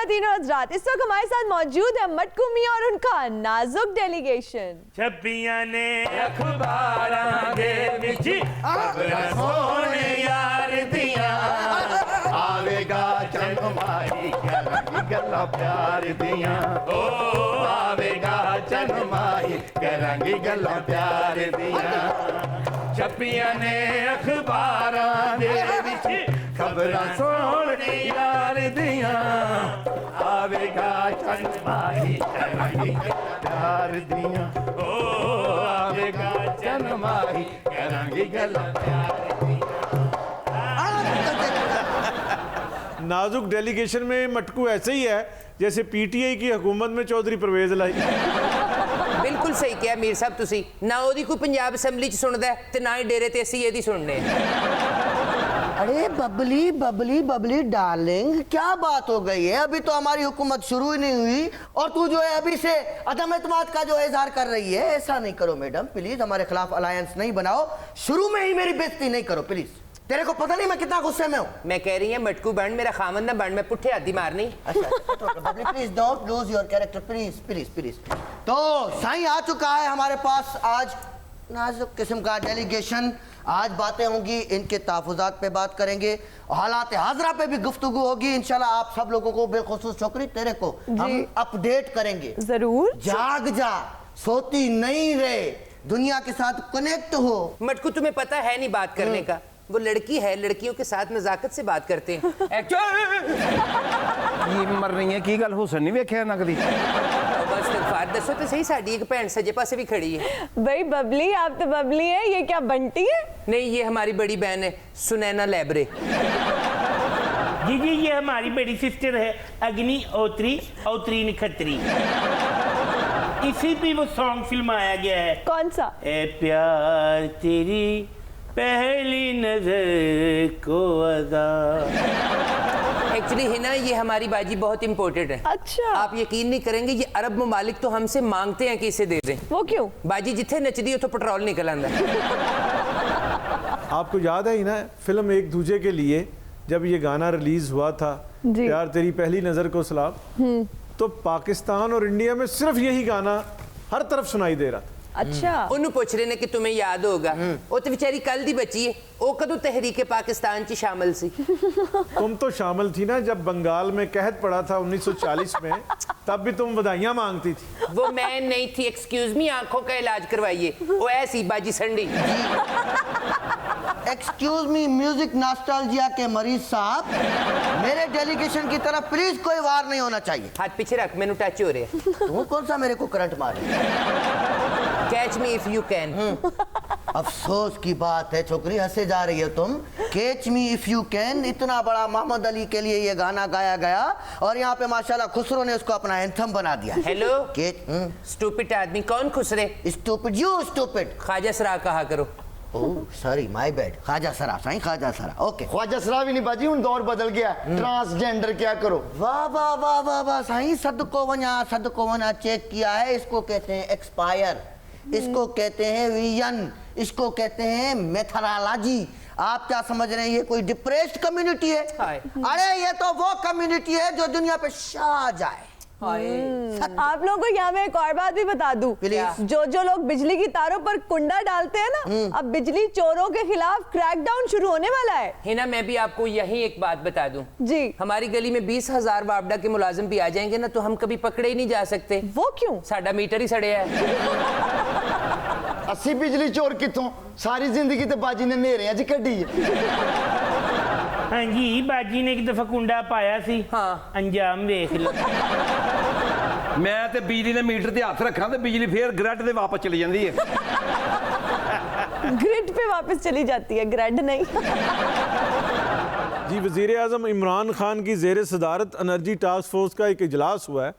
ख्वातीन और हज़रात, इस वक्त हमारे साथ मौजूद है मटकू मियां और उनका नाजुक डेलीगेशन। छपियां ने अखबारां दे विच खबरां सोने यार दियां, आवेगा चंद माही करांगी गल्लां प्यार दियां, ओ आवेगा चंद माही करांगी गल्लां प्यार दियां। छपियां ने अखबारां दे विच खबरां सोने यार दियां, आवेगा चंद माही करांगी प्यार दियां, ओ आवेगा चंद माही करांगी गल्लां प्यार दियां। नाजुक डेलीगेशन में मटकू ऐसे ही है जैसे पीटीआई की हुकूमत में चौधरी परवेज लाई। बिल्कुल सही किया मीर साहब, तुसी ना ओदी कोई पंजाब असैम्बली च सुनदा है ते ना ही डेरे ते असी एदी सुनने। अरे बबली बबली बबली डार्लिंग, क्या बात हो गई है? अभी तो हमारी हुकूमत शुरू ही नहीं हुई और तू जो है अभी से अदम एतमाद का जो है इजहार कर रही है। ऐसा नहीं करो मैडम, प्लीज हमारे खिलाफ अलायंस नहीं बनाओ, शुरू में ही मेरी बेइज्जती नहीं करो प्लीज। तेरे को पता नहीं मैं कितना गुस्से में हूँ। मैं कह रही है मटकू बन, मेरा खामन ना बन, मैं पुट्ठे आदि मारनी। Babli please don't lose your character, please please please. तो साईं आ चुका है हमारे पास आज नाजुक किस्म का डेलीगेशन। आज बातें होंगी, इनके तहफ़्फ़ुज़ात पे बात करेंगे, हालात हाज़रा पे भी गुफ्तगू होगी। इंशाल्लाह आप सब लोगों को, बेखुसूस छोकरी तेरे को हम अपडेट करेंगे जरूर। जाग जा, सोती नहीं रहे, दुनिया के साथ कनेक्ट हो। मटकू तुम्हें पता है नहीं बात करने का, वो लड़की है, लड़कियों के साथ नजाकत से बात करते हैं। मर रही है की गल हुसन नहीं वेख्या ना कदी। दसो तो सही, साड़ी एक भैन सजे पासे भी खड़ी है। भाई बबली, आप तो बबली है, ये क्या बंटी है? नहीं, ये हमारी बड़ी बहन है सुनैना लैबरे। जी जी, ये हमारी बड़ी सिस्टर है अग्नि ओत्री औत्री निखत्री। इसी पे वो सॉन्ग फिल्माया गया है। कौन सा? ए प्यार तेरी पहली नजर को अदा। एक्चुअली है ना, ये हमारी बाजी बहुत इंपॉर्टेंट है। अच्छा। आप यकीन नहीं करेंगे, ये अरब ममालिक तो हमसे मांगते हैं कि इसे दे दें। वो क्यों? बाजी जिथे नचदी हो तो पेट्रोल निकल आंदा। आपको याद है ही ना फिल्म एक दूजे के लिए, जब ये गाना रिलीज हुआ था प्यार तेरी पहली नजर को सलाम, तो पाकिस्तान और इंडिया में सिर्फ यही गाना हर तरफ सुनाई दे रहा था। अच्छा। उन्होंने पूछ रहे ने कि तुम्हें याद होगा, वो तो बेचारी कल दी बची है, वो कदों तहरीके पाकिस्तान ची शामिल सी। तुम तो शामिल थी ना जब बंगाल में कहत पड़ा था 1940 में, तब भी तुम बधाइयां मांगती थी। वो मैं नहीं थी, एक्सक्यूज मी, आंखों का इलाज करवाइए। वो ऐसी बाजी संडी। एक्सक्यूज मी म्यूजिक नॉस्टैल्जिया के मरीज साहब, मेरे डेलीगेशन की तरफ प्लीज कोई वार नहीं होना चाहिए। हाथ पीछे रख, मैंने टच हो रहे हैं। तू कौन सा मेरे को करंट मारे? Catch me if you can. अफसोस की बात है छोकरी, हंसे जा रही है तुम। Catch me if you can, इतना बड़ा मोहम्मद अली के लिए ये गाना गाया गया और यहाँ पे माशाल्लाह खुसरो ने उसको अपना एंथम बना दिया। हेलो स्टूपिड आदमी, कौन खुसरे? Stupid, you stupid. ख्वाजा सरा कहा करो। Oh sorry, my bad. ख्वाजा सरा साईं, ख्वाजा सरा। ओके, ख्वाजा सरा भी नहीं बाजी, उन दौर बदल गया, ट्रांसजेंडर क्या करो। वाह वाह वाह वाह वाह साईं, सदको वना चेक किया है। इसको कहते हैं एक्सपायर, इसको कहते हैं विजन, इसको कहते हैं मेथोडोलॉजी। आप क्या समझ रहे हैं ये कोई डिप्रेस्ड कम्युनिटी है? अरे ये तो वो कम्युनिटी है जो दुनिया पे छा जाए। आप लोगों को यहाँ मैं एक और बात भी बता दूं, जो लोग बिजली की तारों पर कुंडा डालते हैं ना, अब बिजली चोरों के खिलाफ क्रैकडाउन शुरू होने वाला है। हिना, मैं भी आपको यही एक बात बता दूं जी, हमारी गली में 20,000 वापडा के मुलाजिम भी आ जाएंगे ना, तो हम कभी पकड़े ही नहीं जा सकते। वो क्यों? साडा मीटर ही सड़े है। 80 बिजली चोर कितों? सारी जिंदगी तो बाजी ने नेरे जी कड्डी है। हाँ जी, बाजी ने एक दफा कुंडा पाया सी। हाँ, अंजाम देख लो। मैं ते बिजली ने मीटर ते हाथ रखा तो बिजली फिर ग्रिड ते वापस चली जाती है। ग्रिड पे वापस चली जाती है, ग्रिड नहीं। जी, वज़ीर आज़म इमरान खान की ज़ेर सदारत एनर्जी टास्क फोर्स का एक इजलास हुआ है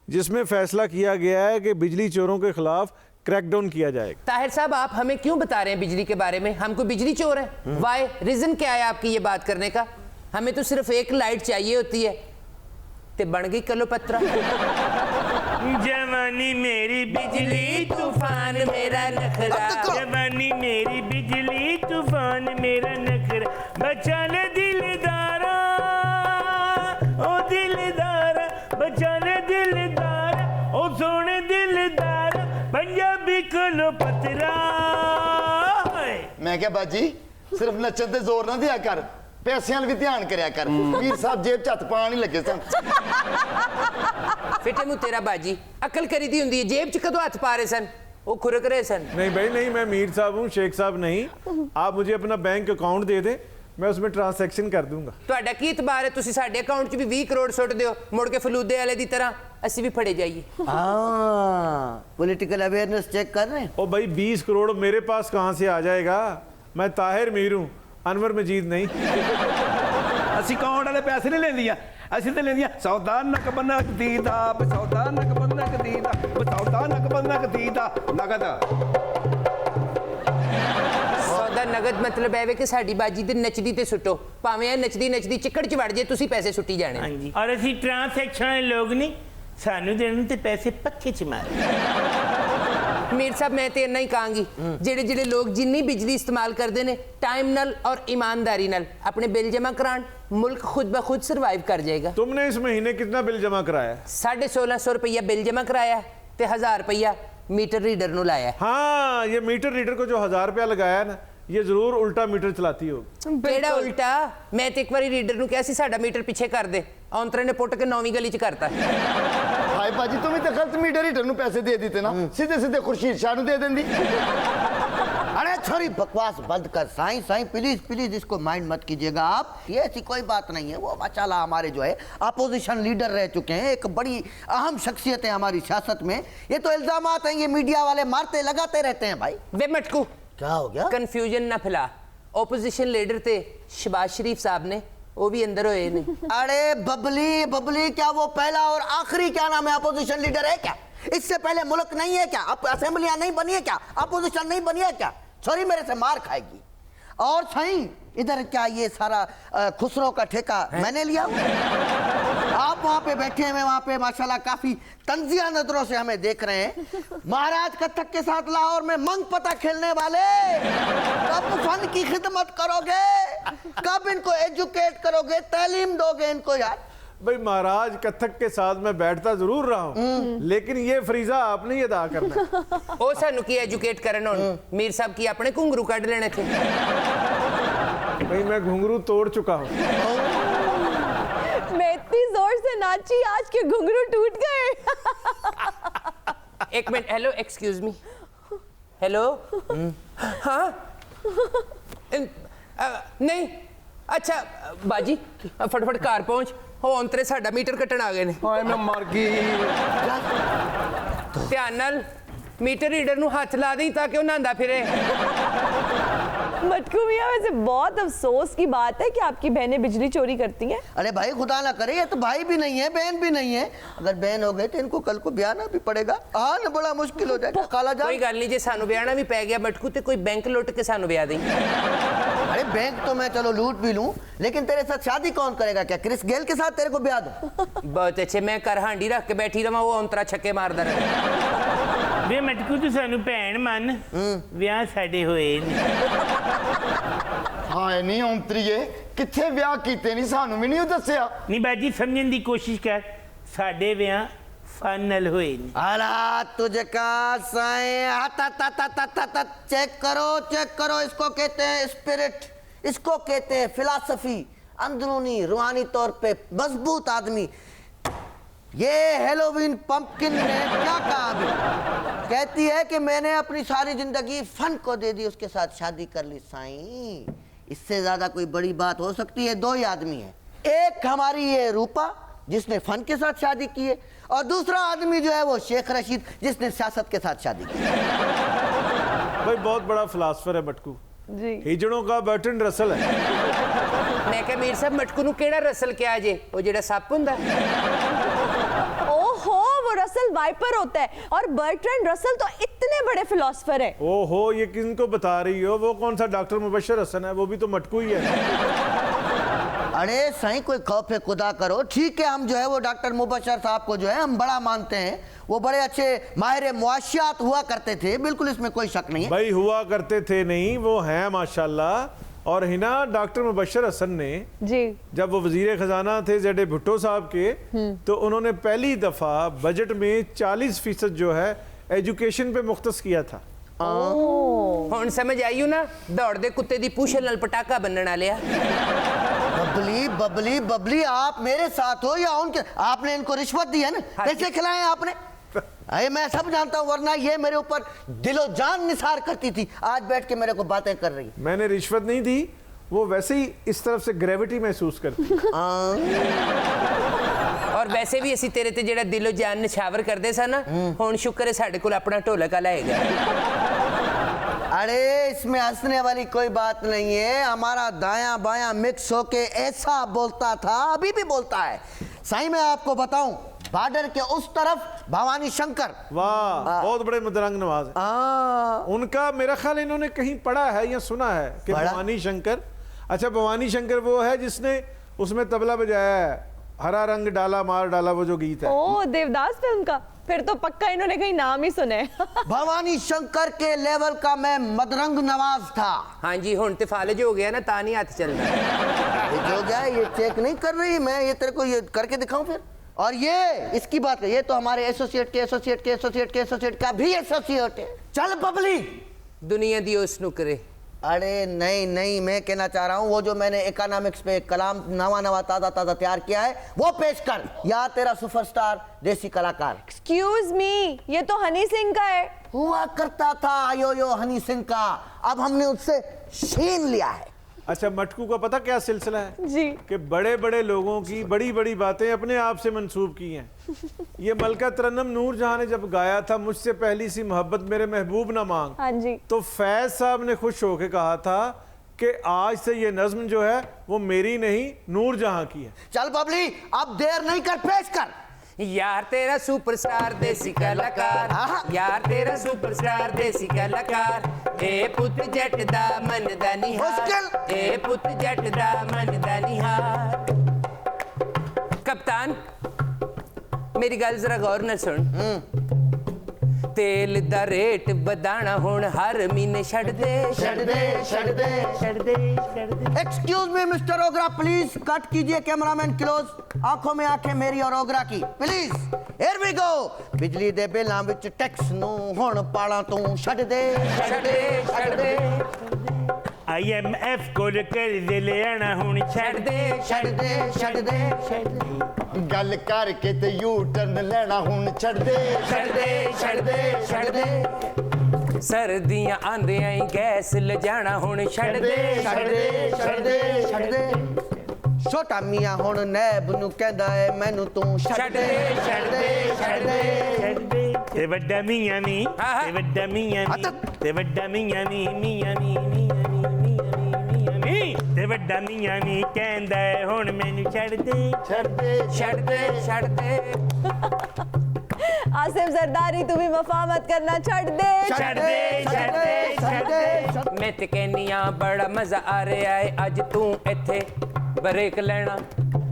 जिसमें फैसला किया गया है कि बिजली चोरों के खिलाफ क्रैकडाउन किया जाएगा। ताहिर साहब, आप हमें क्यों बता रहे हैं बिजली के बारे में? हम कोई बिजली चोर है? वाई रीजन क्या है आपकी ये बात करने का? हमें तो सिर्फ एक लाइट चाहिए होती है, ते बन गई कलो पत्रा। जवानी मेरी बिजली तूफान मेरा नखरा, जवानी मेरी बिजली तूफान मेरा नखरा, बचा ले दिलदारा, ओ दिलदारा, जाने दिलदार ओ सोने दिलदार पंजाबी कोलो पतरा मैं क्या बाजी सिर्फ नचन ते जोर ना दिया कर पैसिਆਂ ਵੀ ਧਿਆਨ ਕਰਿਆ ਕਰ ਵੀਰ ਸਾਹਿਬ ਜੇਬ ਚ ਹੱਥ ਪਾਣ ਹੀ ਲੱਗੇ ਸਨ ਫਿੱਟੇ ਮੂੰਹ ਤੇਰਾ ਬਾਜੀ ਅਕਲ ਕਰੀ ਦੀ ਹੁੰਦੀ ਹੈ ਜੇਬ ਚ ਕਦੋਂ ਹੱਥ ਪਾ ਰਹੇ ਸਨ ਉਹ ਖੁਰਕ ਰਹੇ ਸਨ नहीं भाई नहीं, मैं मीर साहब हूँ, शेख साहब नहीं। आप मुझे अपना बैंक अकाउंट दे दें, मैं उसमें ट्रांसैक्शन कर दूंगा। ਤੁਹਾਡਾ ਕੀ ਇਤਬਾਰ ਹੈ ਤੁਸੀਂ ਸਾਡੇ ਅਕਾਊਂਟ 'ਚ ਵੀ 20 ਕਰੋੜ ਸੁੱਟ ਦਿਓ ਮੁੜ ਕੇ ਫਲੂਦੇ ਵਾਲੇ ਦੀ ਤਰ੍ਹਾਂ ਅਸੀਂ ਵੀ ਫੜੇ ਜਾਈਏ पॉलिटिकल अवेयरनेस चेक कर रहे हैं। ओ भाई 20 करोड़ मेरे पास कहाँ से आ जाएगा? मैं ताहिर मीर हूँ, अनवर मजीद नहीं। ਅਸੀਂ ਅਕਾਊਂਟ ਵਾਲੇ ਪੈਸੇ ਨਹੀਂ ਲੈਂਦੀਆਂ ਅਸੀਂ ਤੇ ਲੈਂਦੀਆਂ ਸੌਦਾ ਨਕ ਬੰਨਕ ਦੀ ਦਾ ਸੌਦਾ ਨਕ ਬੰਨਕ ਦੀ ਦਾ ਸੌਦਾ ਨਕ ਬੰਨਕ ਦੀ ਦਾ ਨਗਦ ਸੌਦਾ ਨਗਦ ਮਤਲਬ ਐਵੇਂ ਕਿ ਸਾਡੀ ਬਾਜੀ ਦੇ ਨੱਚਦੀ ਤੇ ਸੁੱਟੋ ਭਾਵੇਂ ਇਹ ਨੱਚਦੀ ਨੱਚਦੀ ਚਿੱਕੜ 'ਚ ਵੜ ਜੇ ਤੁਸੀਂ ਪੈਸੇ ਸੁੱਟੀ ਜਾਣੇ हाँ जी और ਅਸੀਂ ट्रांसैक्शन वाले लोग नहीं सानू देने ते पैसे पक्के च मार ਮੀਰ ਸਾਹਿਬ ਮੈਂ ਤੇ ਇੰਨਾ ਹੀ ਕਹਾਂਗੀ ਜਿਹੜੇ ਲੋਕ ਜਿੰਨੀ ਬਿਜਲੀ ਇਸਤੇਮਾਲ ਕਰਦੇ ਨੇ ਟਾਈਮ ਨਾਲ ਔਰ ਇਮਾਨਦਾਰੀ ਨਾਲ ਆਪਣੇ ਬਿੱਲ ਜਮ੍ਹਾਂ ਕਰਾਉਣ ਮੁਲਕ ਖੁਦ ਬ ਖੁਦ ਸਰਵਾइव ਕਰ ਜਾਏਗਾ तुमने इस महीने कितना बिल जमा कराया है? 1650 ਰੁਪਈਆ ਬਿੱਲ ਜਮ੍ਹਾਂ ਕਰਾਇਆ ਤੇ 1000 ਰੁਪਈਆ ਮੀਟਰ ਰੀਡਰ ਨੂੰ ਲਾਇਆ हाँ, ये मीटर रीडर को जो 1000 रुपया लगाया है ना, ये जरूर उल्टा मीटर चलाती होगी। ਕਿਹੜਾ ਉਲਟਾ ਮੈਂ ਤੇ ਇੱਕ ਵਾਰੀ ਰੀਡਰ ਨੂੰ ਕਿਹਾ ਸੀ ਸਾਡਾ ਮੀਟਰ ਪਿੱਛੇ ਕਰ ਦੇ ਔਂਤਰੇ ਨੇ ਪੁੱਟ ਕੇ 9ਵੀਂ ਗਲੀ 'ਚ ਕਰਤਾ ਹਾਏ ਬਾਜੀ ਤੂੰ ਵੀ ਤਾਂ ਗਲਤ ਮੀਟਰ ਹੀਟਰ ਨੂੰ ਪੈਸੇ ਦੇ ਦਿੱਤੇ ਨਾ ਸਿੱਧੇ ਸਿੱਧੇ ਖੁਰਸ਼ੀਦ ਸ਼ਾਹ ਨੂੰ ਦੇ ਦਿੰਦੀ अरे थोड़ी बकवास बंद कर साईं साईं प्लीज प्लीज इसको माइंड मत कीजिएगा आप ये ऐसी कोई बात नहीं है वो माशाल्लाह हमारे जो है अपोजिशन लीडर रह चुके हैं एक बड़ी अहम शख्सियत है हमारी सियासत में ये तो इल्जामात हैं ये मीडिया वाले मारते लगाते रहते हैं भाई ਵੇ ਮਟਕੂ क्या हो गया ਕਨਫਿਊਜ਼ਨ ਨਾ ਫੈਲਾ ਓਪੋਜੀਸ਼ਨ ਲੀਡਰ ਤੇ ਸ਼ਬਾਜ਼ ਸ਼ਰੀਫ ਸਾਹਿਬ ਨੇ ਉਹ ਵੀ ਅੰਦਰ ਹੋਏ ਨੇ अरे बबली बबली क्या वो पहला और आखिरी क्या नाम है अपोजिशन लीडर है क्या इससे पहले मुल्क नहीं है क्या अब असेंबलियां नहीं बनी है क्या अपोजिशन नहीं बनी है क्या सॉरी मेरे से मार खाएगी और सही इधर क्या ये सारा खुसरो का ठेका मैंने लिया आप वहां पे बैठे हुए वहां पे माशाल्लाह काफी तंजिया नजरों से हमें देख रहे हैं महाराज कथक के साथ लाहौर में मंग पता खेलने वाले कब फन की खिदमत करोगे कब इनको एजुकेट करोगे तालीम दोगे इनको यार भाई महाराज कथक के साथ मैं बैठता जरूर रहा हूँ, लेकिन ये फरीजा आपने ही अदा करना है। ਉਹ ਸਾਨੂੰ ਕੀ ਐਜੂਕੇਟ ਕਰਨ ਹੁਣ ਮੀਰ ਸਾਹਿਬ ਕੀ ਆਪਣੇ ਘੁੰਗਰੂ ਕੱਢ ਲੈਣੇ ਥੇ भाई मैं घुंघरू तोड़ चुका हूँ। मैं इतनी जोर से नाची आज के घुंघरू टूट गए एक minute hello excuse me hello हाँ नहीं अच्छा बाजी फटफट कार पहुंच हो अंतरे साडा मीटर कटन आ गए ने ਹਾਏ ਮੈਂ ਮਰ ਗਈ ध्यान नाल मीटर रीडर नु हाथ ला दें ताकि वो नहांदा फिरे मटकू मियां वैसे बहुत अफसोस की बात है कि आपकी बहनें बिजली चोरी करती हैं अरे भाई खुदा ना करे ये तो भाई भी नहीं है बहन भी नहीं है अगर बहन हो गए तो इनको कल को ब्याहना भी पड़ेगा हाँ ना बड़ा मुश्किल हो जाएगा काला कोई जान गल नहीं जे सानू ब्याहना भी पै गया मटकू ते कोई बैंक लुट के सानू ब्याह दें अरे बैंक तो मैं चलो लूट भी लूं लेकिन तेरे साथ शादी कौन करेगा क्या क्रिस गेल के साथ तेरे को ब्याह दूं बहुत अच्छे मैं कर हांडी रख के बैठी रहा वो अंतरा छक्के मारदा रहे ਵੇ ਮਟਕੂ ਤੂੰ ਸਾਨੂੰ ਭੈਣ ਮੰਨ ਵਿਆਹ ਸਾਡੇ ਹੋਏ ਨੇ ਹਾਏ ਨਹੀਂ ਔਂਤਰੀਏ ਕਿੱਥੇ ਵਿਆਹ ਕੀਤੇ ਨਹੀਂ ਸਾਨੂੰ ਵੀ ਨਹੀਂ ਉਹ ਦੱਸਿਆ ਨਹੀਂ ਬਾਜੀ ਸਮਝਣ ਦੀ ਕੋਸ਼ਿਸ਼ ਕਰ ਸਾਡੇ ਵਿਆਹ फाइनल हुए नहीं। अला तुझे कहा चेक करो इसको कहते हैं स्पिरिट इसको कहते हैं फिलॉसफी अंदरूनी रूहानी तौर पे मजबूत आदमी ये हेलोवीन पंपकिन ने क्या कहा अभी कहती है कि मैंने अपनी सारी जिंदगी फन को दे दी उसके साथ शादी कर ली साईं इससे ज्यादा कोई बड़ी बात हो सकती है दो ही आदमी है एक हमारी ये रूपा जिसने फन के साथ शादी की है और दूसरा आदमी जो है वो शेख रशीद जिसने सियासत के साथ शादी की भाई बहुत बड़ा फिलासफर है मटकू जी हिजड़ों का बर्टन रसल है मैं क्या मीर साहब मटकू नु केड़ा रसल क्या जे वो जेड़ा सप हुंदा ओहो वो रसल वाइपर होता है और बर्ट्रैंड रसल तो इतने बड़े फिलोसफर है ओहो ये किनको बता रही हो वो कौन सा डॉक्टर मुबशर हसन है वो भी तो मटकू ही है अरे सही कोई खौफ खुदा करो ठीक है हम जो है वो डॉक्टर मुबशर साहब को जो है हम बड़ा मानते हैं वो बड़े अच्छे माहिर मुआशियात हुआ करते थे बिल्कुल इसमें कोई शक नहीं है भाई हुआ करते थे नहीं वो हैं माशाल्लाह और हिना डॉक्टर मुबशर हसन ने जी जब वो वजीर खजाना थे जेडे भुट्टो साहब के, तो उन्होंने पहली दफा बजट में 40% जो है एजुकेशन पे मुख्तस किया था। ਹੁਣ ਸਮਝ ਆਈਓ ਨਾ ਦੌੜਦੇ ਕੁੱਤੇ ਦੀ ਪੂਛ ਨਾਲ ਪਟਾਕਾ ਬੰਨਣ ਵਾਲਿਆ। बबली बबली बबली आप मेरे साथ हो या उनके? आपने इनको रिश्वत दी है ना, कैसे खिलाए आपने? अरे मैं सब जानता हूँ, वरना ये मेरे ऊपर दिलो जान निसार करती थी, आज बैठ के मेरे को बातें कर रही है। मैंने रिश्वत नहीं दी, वो वैसे ही इस तरफ से ग्रेविटी महसूस करती। ਔਰ ਵੈਸੇ ਵੀ ਅਸੀਂ ਤੇਰੇ ਤੇ ਜਿਹੜਾ ਦਿਲੋਂ ਜਾਨ ਨਿਛਾਵਰ ਕਰਦੇ ਸਾਂ ਨਾ, ਹੁਣ ਸ਼ੁਕਰ ਹੈ ਸਾਡੇ ਕੋਲ ਆਪਣਾ ਢੋਲਕ ਵਾਲਾ ਹੈਗਾ। अरे इसमें हंसने वाली कोई बात नहीं है, हमारा दायां बायां मिक्स होके ऐसा बोलता था, अभी भी बोलता है। सही मैं आपको बताऊं, बॉर्डर के उस तरफ भवानी शंकर, वाह, बहुत बड़े मदरंग नवाज हैं। उनका मेरा ख्याल इन्होंने कहीं पढ़ा है या सुना है कि भवानी शंकर, अच्छा भवानी शंकर वो है जिसने उसमें तबला बजाया है, हरा रंग डाला मार डाला, वो जो गीत है। ओ देवदास फिल्म का, फिर तो पक्का इन्होंने कहीं नाम ही सुने। भवानी शंकर के लेवल का मैं मदरंग नवाज था। हाँ जी, हुण ते फालज हो गया ना, ता नहीं हाथ चलना। ये जो गया ये चेक नहीं कर रही, मैं ये तेरे को ये करके दिखाऊं फिर? और ये इसकी बात है, ये तो हमारे एसोसिएट के एसोसिएट के एसोसिएट के एसोसिएट का भी एसोसिएट है। चल बबली दुनिया दी उस नुकरे। अरे नहीं नहीं, मैं कहना चाह रहा हूँ वो जो मैंने इकोनॉमिक्स पे एक कलाम नवा नवा ताज़ा ताज़ा तैयार किया है वो पेश कर। या तेरा सुपरस्टार देसी कलाकार। एक्सक्यूज मी, ये तो हनी सिंह का है। हुआ करता था यो यो हनी सिंह का, अब हमने उससे छीन लिया है। अच्छा मटकू का पता क्या सिलसिला है जी, कि बड़े बड़े लोगों की बड़ी बड़ी बातें अपने आप से मंसूब की हैं। ये मलका तरन्नुम नूरजहां ने जब गाया था मुझसे पहली सी मोहब्बत मेरे महबूब ना मांग, हाँ जी, तो फैज साहब ने खुश होकर कहा था कि आज से ये नज्म जो है वो मेरी नहीं नूरजहां की है। चल बबली अब देर नहीं कर, पेश कर। यार तेरा सुपरस्टार देसी कलाकार, यार तेरा सुपरस्टार देसी कलाकार, ए पुत जट दा मन दा निहार, ए पुत जट दा मन दा निहार। कप्तान मेरी गल जरा गौर न सुन, तेल दा रेट बदाना हुण हर महीने छड़ दे छड़ दे छड़ दे छड़ दे छड़ दे। Excuse me mister Ogra, please cut कीजिए, कैमरामैन क्लोज, आंखों में आंखें मेरी और ओगरा की प्लीज। Here we go. बिजली दे बिलां विच टैक्स नू हुण पाला तू छड़ दे छड़ दे छड़ दे। IMF कोल कर्ज लेना हुण छड़ दे छड़ दे छड़ दे छड़ दे। गल करके ते यू टर्न लेना हुण छड़ दे छड़ दे छड़ दे छड़ दे। सर्दियां आंदियां ही गैस ले जाना हुण छड़ दे छड़ दे छड़ दे छड़ दे। छोटा मियां हुण नैब नू कहंदा है मैनू तू छड़ दे छड़ दे छड़ दे छड़ दे। ते वड्डा मियां नी, ते वड्डा मियां नी, ते वड्डा मियां नी, मियां नी, मियां नी, मियां नी, ते वड्डा मियां नी कहंदा है हुण मैनू छड़ दे छड़ दे छड़ दे छड़ दे। आसिफ जरदारी तू भी वफा मत करना, छड़ दे छड़ दे छड़ दे छड़ दे। मैं ते कहनी आ बड़ा मजा आ रहा है अज तू इत्थे ब्रेक लेना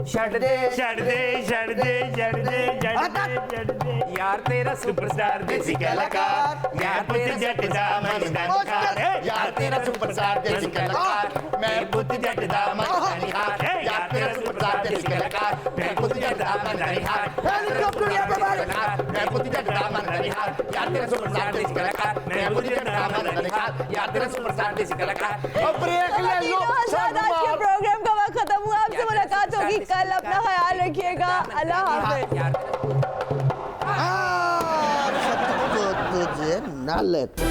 छड़ दे छड़ दे छड़ दे छड़ दे छड़ दे छड़ दे। यार तेरा सुपरस्टार देसी कलाकार, यार पुत जट दा मन दा निहार, यार तेरा सुपरस्टार देसी कलाकार, मैं पुत जट दा मन दा निहार, यार तेरा सुपरस्टार देसी कलाकार, मैं पुत जट दा मन दा निहार, मैं पुत जट दा मन दा निहार, यार तेरा सुपरस्टार देसी कलाकार, मैं पुत जट दा मन दा निहार, यार तेरा सुपरस्टार देसी कलाकार। अब ब्रेक ले लो। आज के प्रोग्राम का वक्त खत्म हुआ, आपसे मुलाकात होगी कल, अपना ख्याल रखिएगा, अल्लाह हाफिज। यार तुझे ना लेते